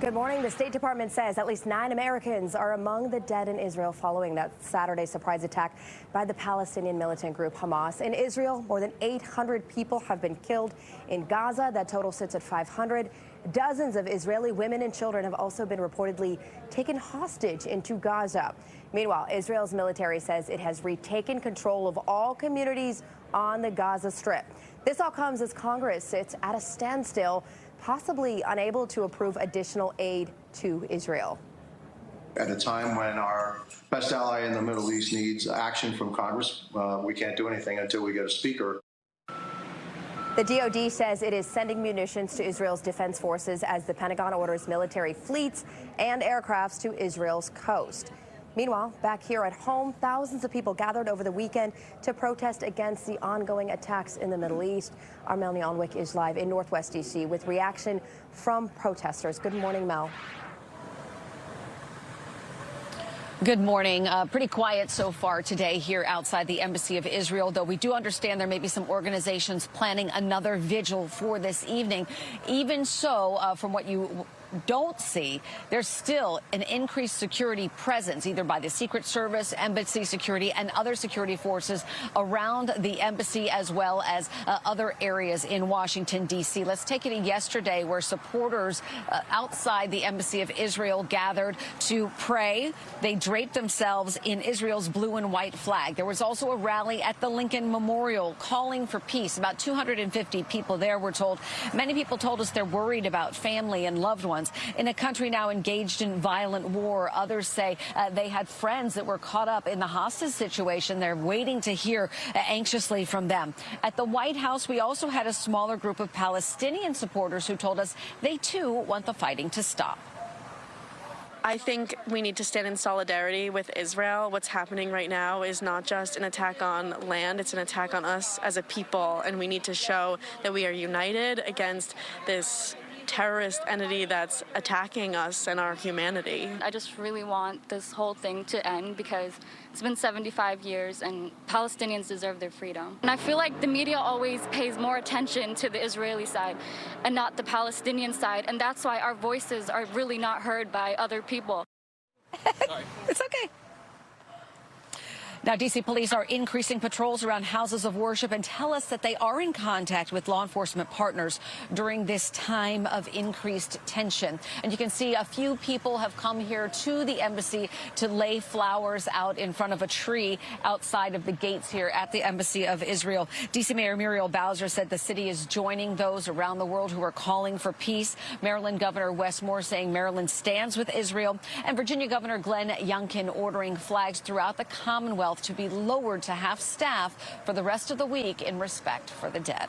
Good morning. The State Department says at least 9 Americans are among the dead in Israel following that Saturday surprise attack by the Palestinian militant group Hamas. In Israel, more than 800 people have been killed. In Gaza, that total sits at 500. Dozens of Israeli women and children have also been reportedly taken hostage into Gaza. Meanwhile, Israel's military says it has retaken control of all communities on the Gaza Strip. This all comes as Congress sits at a standstill, possibly unable to approve additional aid to Israel. At a time when our best ally in the Middle East needs action from Congress, we can't do anything until we get a speaker. The DoD says it is sending munitions to Israel's defense forces as the Pentagon orders military fleets and aircrafts to Israel's coast. Meanwhile, back here at home, thousands of people gathered over the weekend to protest against the ongoing attacks in the Middle East. Our Mel Neonwick is live in Northwest D.C. with reaction from protesters. Good morning, Mel. Good morning. Pretty quiet so far today here outside the Embassy of Israel, though we do understand there may be some organizations planning another vigil for this evening. Even so, from what you don't see, there's still an increased security presence, either by the Secret Service, embassy security, and other security forces around the embassy, as well as other areas in Washington, D.C. Let's take it to yesterday, where supporters outside the Embassy of Israel gathered to pray. They draped themselves in Israel's blue and white flag. There was also a rally at the Lincoln Memorial calling for peace. About 250 people there, we're told. Many people told us they're worried about family and loved ones. In a country now engaged in violent war, others say they had friends that were caught up in the hostage situation. They're waiting to hear anxiously from them. At the White House, we also had a smaller group of Palestinian supporters who told us they, too, want the fighting to stop. I think we need to stand in solidarity with Israel. What's happening right now is not just an attack on land, it's an attack on us as a people, and we need to show that we are united against this terrorist entity that's attacking us and our humanity. I just really want this whole thing to end because it's been 75 years and Palestinians deserve their freedom. And I feel like the media always pays more attention to the Israeli side and not the Palestinian side, and that's why our voices are really not heard by other people. It's okay. Now, D.C. police are increasing patrols around houses of worship and tell us that they are in contact with law enforcement partners during this time of increased tension. And you can see a few people have come here to the embassy to lay flowers out in front of a tree outside of the gates here at the Embassy of Israel. D.C. Mayor Muriel Bowser said the city is joining those around the world who are calling for peace. Maryland Governor Wes Moore saying Maryland stands with Israel. And Virginia Governor Glenn Youngkin ordering flags throughout the Commonwealth to be lowered to half staff for the rest of the week in respect for the dead.